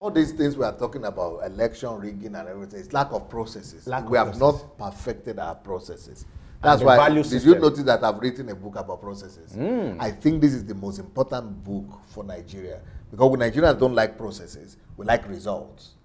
All these things we are talking about, election rigging and everything, it's lack of processes. Lack of we have process. not perfected our processes. That's the why, value did system. you notice that I've written a book about processes? I think this is the most important book for Nigeria. Because we Nigerians don't like processes, we like results.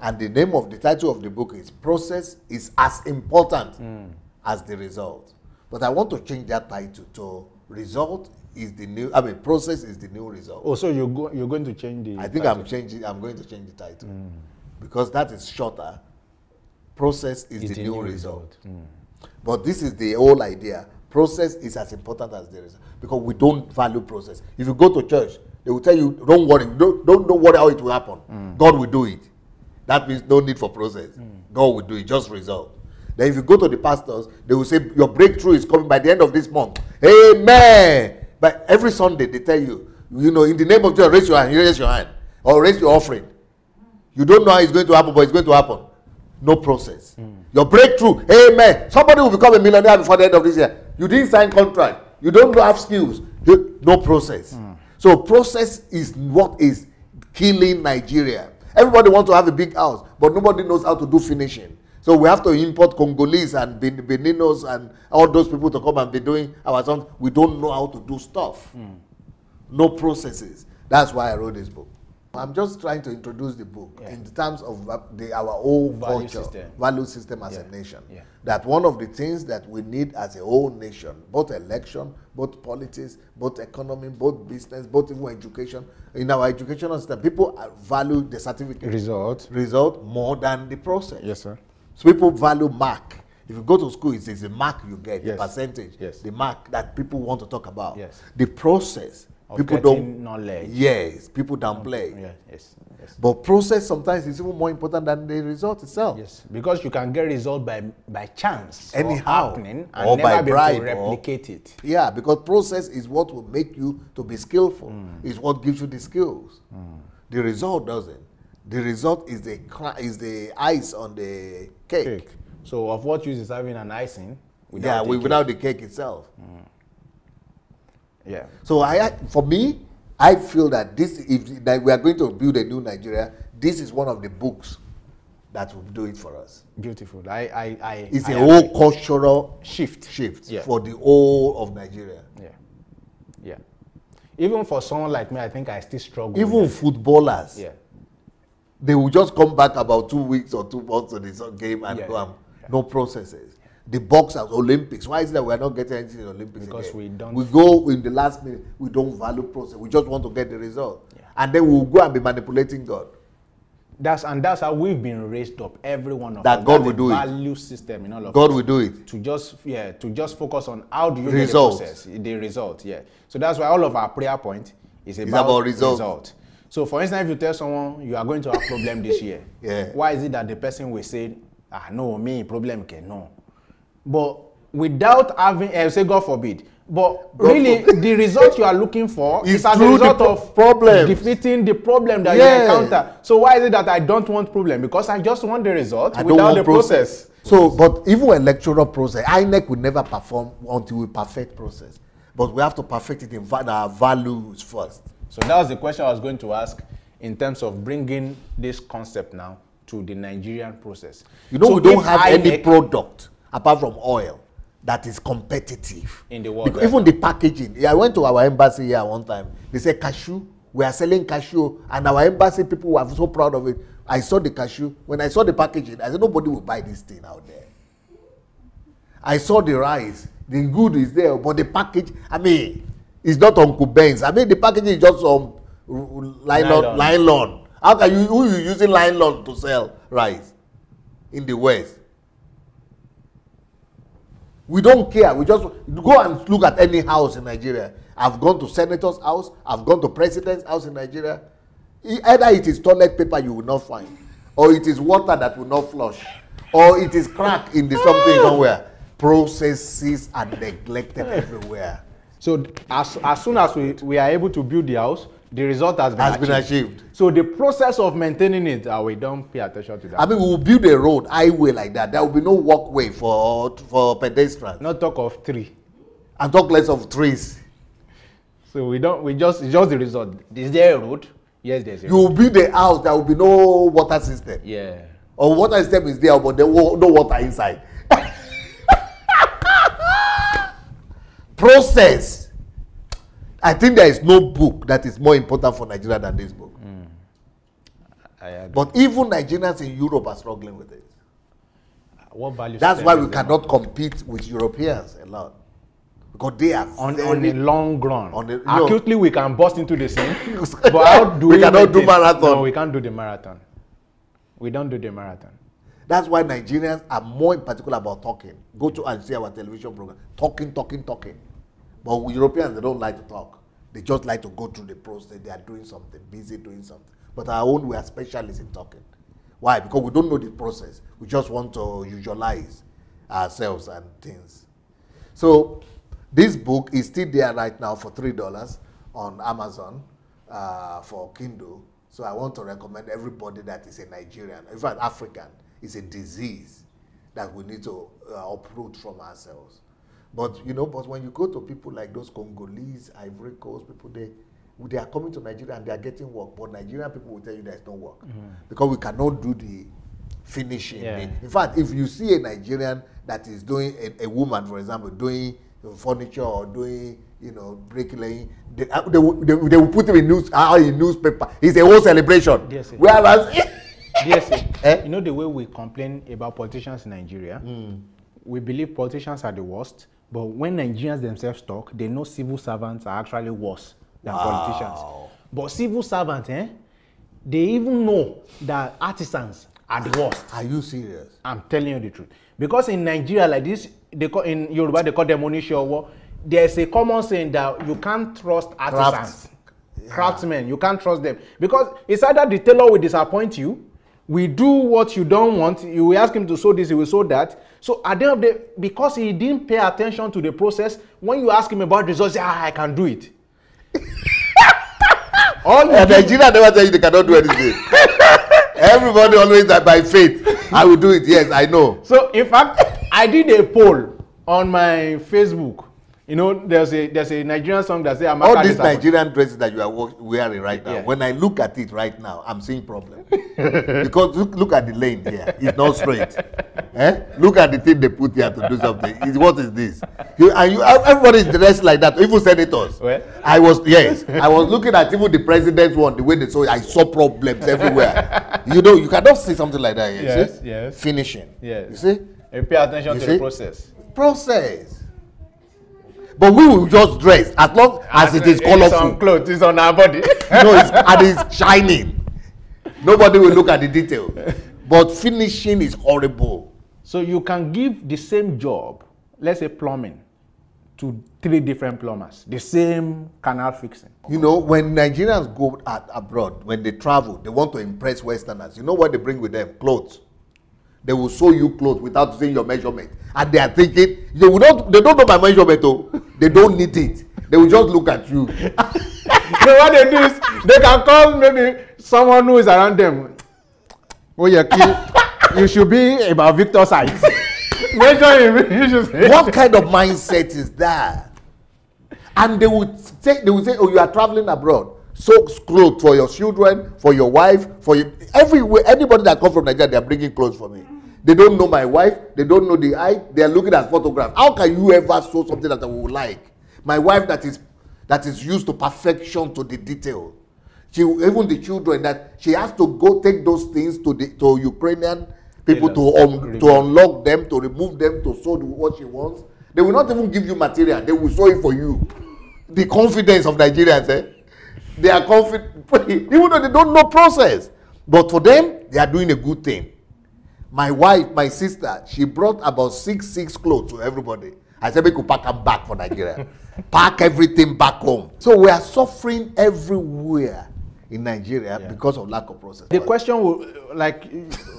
And the name of the title of the book is Process is as important as the result. But I want to change that title to Result is the new, process is the new result. Oh, so you're going to change the I think I'm going to change the title. Because that is shorter. Process is the new result. But this is the whole idea. Process is as important as the result. Because we don't value process. If you go to church, they will tell you, don't worry, don't worry how it will happen. God will do it. That means no need for process. God will do it, just result. Then if you go to the pastors, they will say, your breakthrough is coming by the end of this month. Amen. But every Sunday, they tell you, in the name of Jesus, raise your hand. Or raise your offering. You don't know how it's going to happen, but it's going to happen. No process. Your breakthrough, amen. Somebody will become a millionaire before the end of this year. You didn't sign contract. You don't have skills. No process. So process is what is killing Nigeria. Everybody wants to have a big house, but nobody knows how to do finishing. So we have to import Congolese and Beninos and all those people to come and be doing our songs. We don't know how to do stuff. No processes. That's why I wrote this book. I'm just trying to introduce the book in terms of our own value system as a nation. That one of the things that we need as a whole nation, both election, both politics, both economy, both business, both even education. In our educational system, people value the certificate. Result more than the process. Yes, sir. So people value mark. If you go to school, it's the mark you get, the percentage, the mark that people want to talk about. The process, of people don't knowledge. Yes, people downplay. But process sometimes is even more important than the result itself. Yes, because you can get result by chance, anyhow, or happening, and or never by be bribe, able to replicate it. Yeah, because process is what will make you to be skillful. It's what gives you the skills. The result doesn't. The result is the ice on the cake. So of what use is having an icing without without the cake itself? Yeah. So for me, I feel that that we are going to build a new Nigeria, this is one of the books that will do it for us. Beautiful. It's a whole cultural shift for the whole of Nigeria. Yeah. Even for someone like me, I think I still struggle. Even footballers. They will just come back about 2 weeks or 2 months to this game and go and no processes. The boxers, Olympics. Why is it that we are not getting anything in Olympics? Because again? We go in the last minute. We don't value process. We just want to get the result, and then we'll go and be manipulating God. That's how we've been raised up. Every one of that us. God will do it. Value system in all of God us. will do it. To just focus on how do you get the process, the result. So that's why all of our prayer point is about result. So for instance, if you tell someone you are going to have problem this year, why is it that the person will say, no, me problem can no. But without having, say God forbid, but really the result you are looking for is as a result of defeating the problem that you encounter. So why is it that I don't want problem? Because I just want the result without the process. So, but even electoral process, INEC will never perform until we perfect process. But we have to perfect it in our values first. So that was the question I was going to ask in terms of bringing this concept now to the Nigerian process. We don't have any product apart from oil that is competitive in the world. Even the packaging. I went to our embassy here one time. They said cashew. We are selling cashew, and our embassy people were so proud of it. I saw the cashew. When I saw the packaging, I said nobody will buy this thing out there. I saw the rice. The good is there, but the package. It's not Uncle Ben's. The packaging is just some nylon. How can who are you using nylon to sell rice in the West? We don't care. We just go and look at any house in Nigeria. I've gone to senator's house. I've gone to president's house in Nigeria. Either it is toilet paper you will not find, or it is water that will not flush, or it is crack in the something somewhere. Processes are neglected everywhere. So as soon as we are able to build the house, the result has been achieved. So the process of maintaining it, we don't pay attention to that. We will build a road, highway like that. There will be no walkway for pedestrians. Not talk of tree. And talk less of trees. So it's just the result. Is there a road? Yes, there's a You will build a house, there will be no water system. Yeah. Or water system is there, but there will no water inside. Process. I think there is no book that is more important for Nigeria than this book. I agree. But even Nigerians in Europe are struggling with it. What value? That's why we cannot compete with Europeans a lot. Because they are on the long run. On acutely, we can burst into the scene. But how do we cannot do marathon? No, we can't do the marathon. We don't do the marathon. That's why Nigerians are more in particular about talking. Go to and see our television program. Talking. But with Europeans, they don't like to talk. They just like to go through the process. They are doing something, busy doing something. But our own, we are specialists in talking. Why? Because we don't know the process. We just want to visualize ourselves and things. So this book is still there right now for $3 on Amazon for Kindle. So I want to recommend everybody that is a Nigerian, in fact African, is a disease that we need to uproot from ourselves. But but when you go to people like those Congolese, Ivory Coast people, they are coming to Nigeria and they are getting work. But Nigerian people will tell you there's no work because we cannot do the finishing. Yeah. In fact, if you see a Nigerian that is doing a woman, for example, doing furniture or doing bricklaying, they will put him in newspaper. It's a whole celebration. Yes, whereas yes, you know the way we complain about politicians in Nigeria, we believe politicians are the worst. But when Nigerians themselves talk, they know civil servants are actually worse than politicians. But civil servants, they even know that artisans are the worst. Are you serious? I'm telling you the truth. Because in Nigeria, like this, in Yoruba, they call them Onishowo. There's a common saying that you can't trust artisans. Craftsmen, you can't trust them. Because it's either the tailor will disappoint you, we do what you don't want, you will ask him to sew this, he will sew that. So at the end of the day, because he didn't pay attention to the process, when you ask him about results, I can do it. Nigeria never tell you they cannot do anything. Everybody always by faith. I will do it. Yes, I know. So in fact, I did a poll on my Facebook. There's a Nigerian song that says all these Nigerian dresses that you are wearing right now. Yeah. When I look at it right now, I'm seeing problem. Because look at the lane here. It's not straight. Look at the thing they put here to do something. What is this? Everybody is dressed like that. Even senators. Well, I was looking at even the president's one, the way they saw. I saw problems everywhere. You cannot see something like that. Yes, yes. Finishing. Yes. You see? And pay attention to the process. Process. But we will just dress as long as it is colorful. It's on clothes, it's on our body. It's shining. Nobody will look at the detail. But finishing is horrible. So you can give the same job, let's say plumbing, to 3 different plumbers. The same canal fixing. When Nigerians go abroad, when they travel, they want to impress Westerners. You know what they bring with them? Clothes. They will sew you clothes without seeing your measurement. And they are thinking, they don't know my measurement, they don't need it. They will just look at you. So what they do is, they can call maybe someone who is around them. Oh yeah, you should be about Victor's height. Measure him. You should say. What kind of mindset is that? And they would say, oh, you are traveling abroad. So clothes for your children, for your wife, for you. Everywhere, anybody that comes from Nigeria, they are bringing clothes for me. They don't know my wife. They don't know the height. They are looking at photographs. How can you ever show something that I would like? My wife that is used to perfection to the detail. Even the children that she has to go take those things to Ukrainian people to unlock them, to remove them, to sew what she wants. They will not even give you material. They will sew it for you. The confidence of Nigerians, they are confident, even though they don't know process. But for them, they are doing a good thing. My wife, my sister, she brought about six clothes to everybody. I said, we could pack them back for Nigeria. Pack everything back home. So we are suffering everywhere in Nigeria because of lack of process. The question will, like,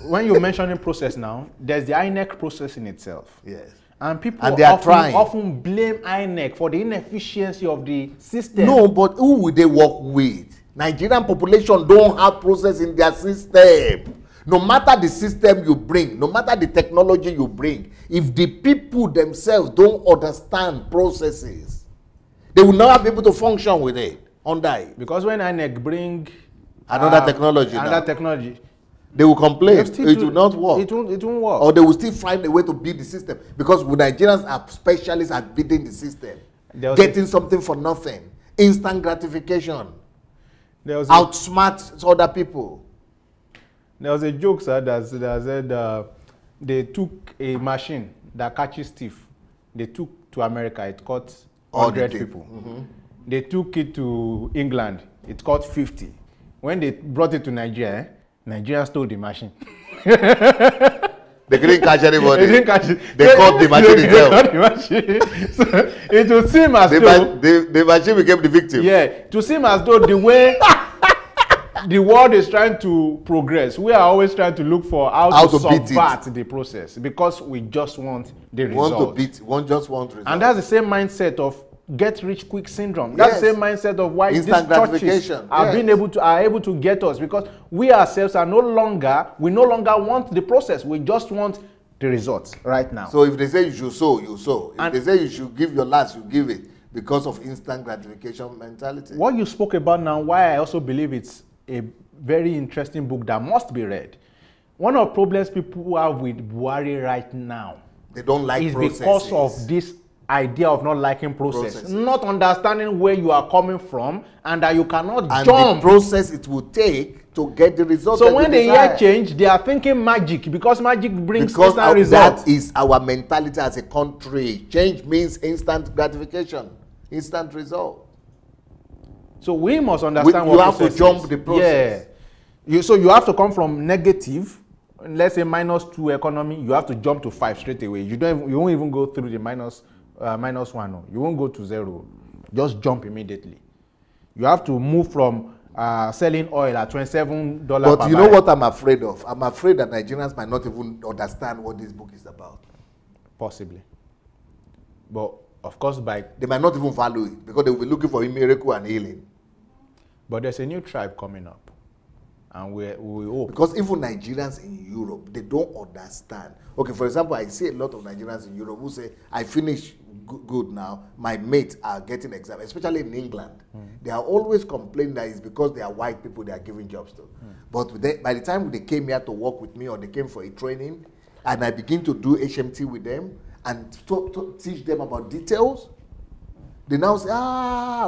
when you're mentioning process now, there's the INEC process in itself. Yes. And people often blame INEC for the inefficiency of the system. No, but who will they work with? Nigerian population don't have process in their system. No matter the system you bring, no matter the technology you bring, if the people themselves don't understand processes, they will never be able to function with it, under it. Because when INEC bring another technology. Another technology. They will complain. It will not work. It won't work. Or they will still find a way to beat the system, because Nigerians are specialists at beating the system, getting something for nothing, instant gratification, outsmart other people. There was a joke, sir, that said they took a machine that catches thief. They took to America. It caught 100 people. Mm-hmm. They took it to England. It caught 50. When they brought it to Nigeria, Nigerians stole the machine. They couldn't catch anybody. They didn't catch it. They caught the machine itself. They caught the machine. So it would seem as though the machine became the victim. Yeah, to seem as though the way the world is trying to progress, we are always trying to look for how to subvert the process, because we just want the result. Just want result. And that's the same mindset of get rich quick syndrome. That's the same mindset of why instant these churches are able to get us, because we ourselves are no longer want the process. We just want the results right now. So if they say you should sow, you sow. If they say you should give your last, you give it, because of instant gratification mentality. What you spoke about now, why I also believe it's a very interesting book that must be read. One of the problems people have with Buhari right now, they don't like processes. Because of this idea of not liking process, not understanding where you are coming from, and that you cannot jump. The process it will take to get the result. So when they hear change, they are thinking magic, because magic brings instant results. That is our mentality as a country. Change means instant gratification, instant result. So we must understand what process is. You have to jump the process. Yeah. So you have to come from negative, let's say -2 economy, you have to jump to 5 straight away. You won't even go through the -1. No. You won't go to 0. Just jump immediately. You have to move from selling oil at $27 per barrel. But you know what I'm afraid of? I'm afraid that Nigerians might not even understand what this book is about. Possibly. But of course, they might not even value it, because they will be looking for a miracle and healing. But there's a new tribe coming up, and we hope. Because even Nigerians in Europe, they don't understand. Okay, for example, I see a lot of Nigerians in Europe who say, I finish good now, my mates are getting exams, especially in England. They are always complaining that it's because they are white people they are giving jobs to. But by the time they came here to work with me, or they came for a training, and I begin to do HMT with them, and to teach them about details, they now say,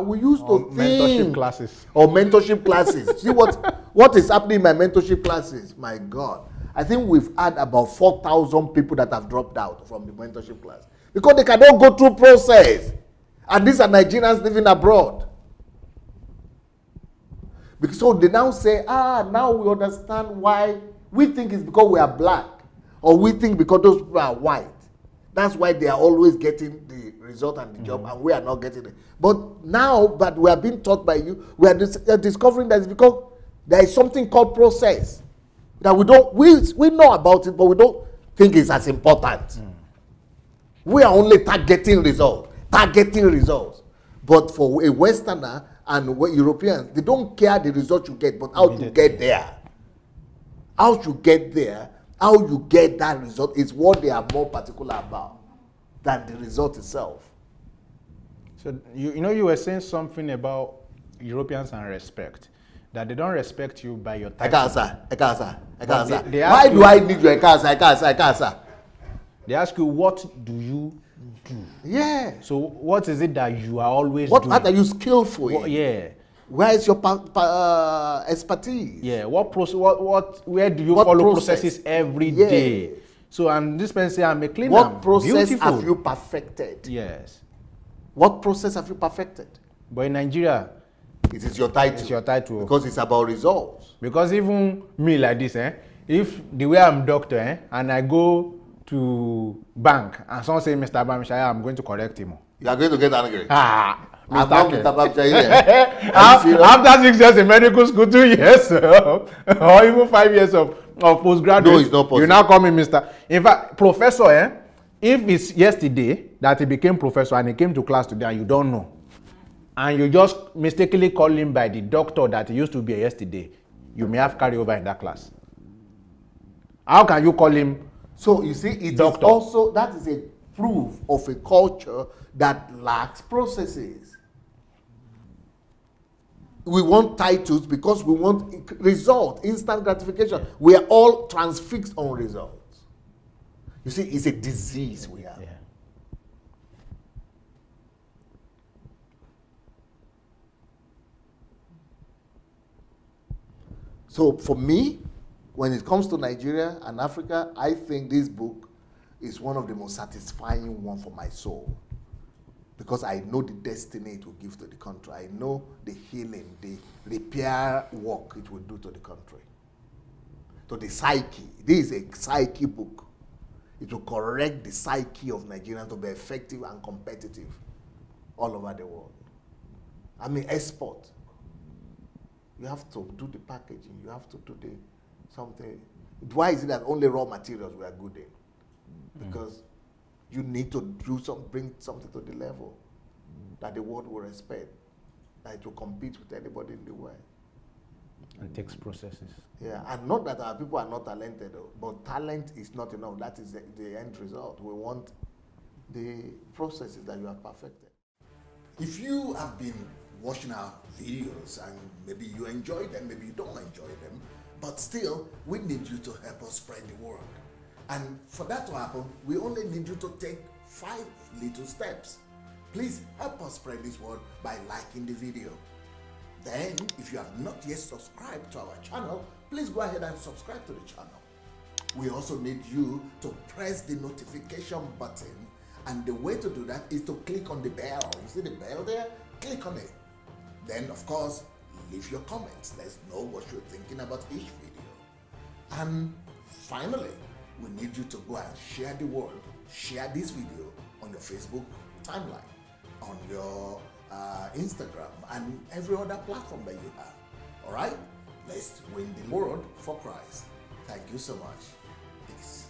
we used to think. Mentorship classes. Or mentorship classes. See what is happening in my mentorship classes? My God. I think we've had about 4,000 people that have dropped out from the mentorship class, because they cannot go through process. And these are Nigerians living abroad. So they now say, now we understand why. We think it's because we are black, or we think because those people are white. That's why they are always getting the result and the job, and we are not getting it. But we are being taught by you, we are discovering that it's because there is something called process that we know about it, but we don't think it's as important. We are only targeting results. But for a Westerner and Europeans, they don't care the result you get, but how to get there. How you get there, how you get that result is what they are more particular about than the result itself. So you were saying something about Europeans and respect, that they don't respect you by your title. I can't answer. Why do I need you? I can't answer. They ask you, what do you do? Yeah. So what is it that you are always doing? What are you skillful in? Yeah. Where is your expertise? Yeah. Where do you follow processes every day? So, and this person say, I'm a cleaner. What process have you perfected? Yes. What process have you perfected? But in Nigeria, it is your title. It's your title. Because it's about results. Because even me like this, if the way I'm doctor, and I go to bank, and someone say, Mr. Bamshaya, I'm going to correct him. You are going to get angry. After 6 years in medical school, 2 years, or even 5 years of postgraduate, no, it's not possible. You now call me Mr. In fact, professor, if it's yesterday that he became professor and he came to class today and you don't know, and you just mistakenly call him by the doctor that he used to be yesterday, you may have carryover in that class. How can you call him? So you see, it doctor? Is also, that is a proof of a culture that lacks processes. we want titles because we want result, instant gratification. We are all transfixed on results. You see, it's a disease we have. So for me, when it comes to Nigeria and Africa, I think this book is one of the most satisfying ones for my soul. Because I know the destiny it will give to the country. I know the healing, the repair work it will do to the country. To the psyche. This is a psyche book. It will correct the psyche of Nigerians to be effective and competitive all over the world. I mean, export. You have to do the packaging. You have to do the something. Why is it that only raw materials we are good in? Because you need to do bring something to the level that the world will respect, that it will compete with anybody in the world. It takes processes. Yeah, and not that our people are not talented, but talent is not enough. That is the end result. We want the processes that you have perfected. If you have been watching our videos and maybe you enjoy them, maybe you don't enjoy them, but still, we need you to help us spread the word. And for that to happen, we only need you to take 5 little steps. Please help us spread this word by liking the video. Then, if you have not yet subscribed to our channel, please go ahead and subscribe to the channel. We also need you to press the notification button, and the way to do that is to click on the bell. You see the bell there? Click on it. Then, of course, leave your comments. Let's know what you're thinking about each video. And finally, we need you to go and share the word, share this video on your Facebook timeline, on your Instagram, and every other platform that you have. All right? Let's win the world for Christ. Thank you so much. Peace.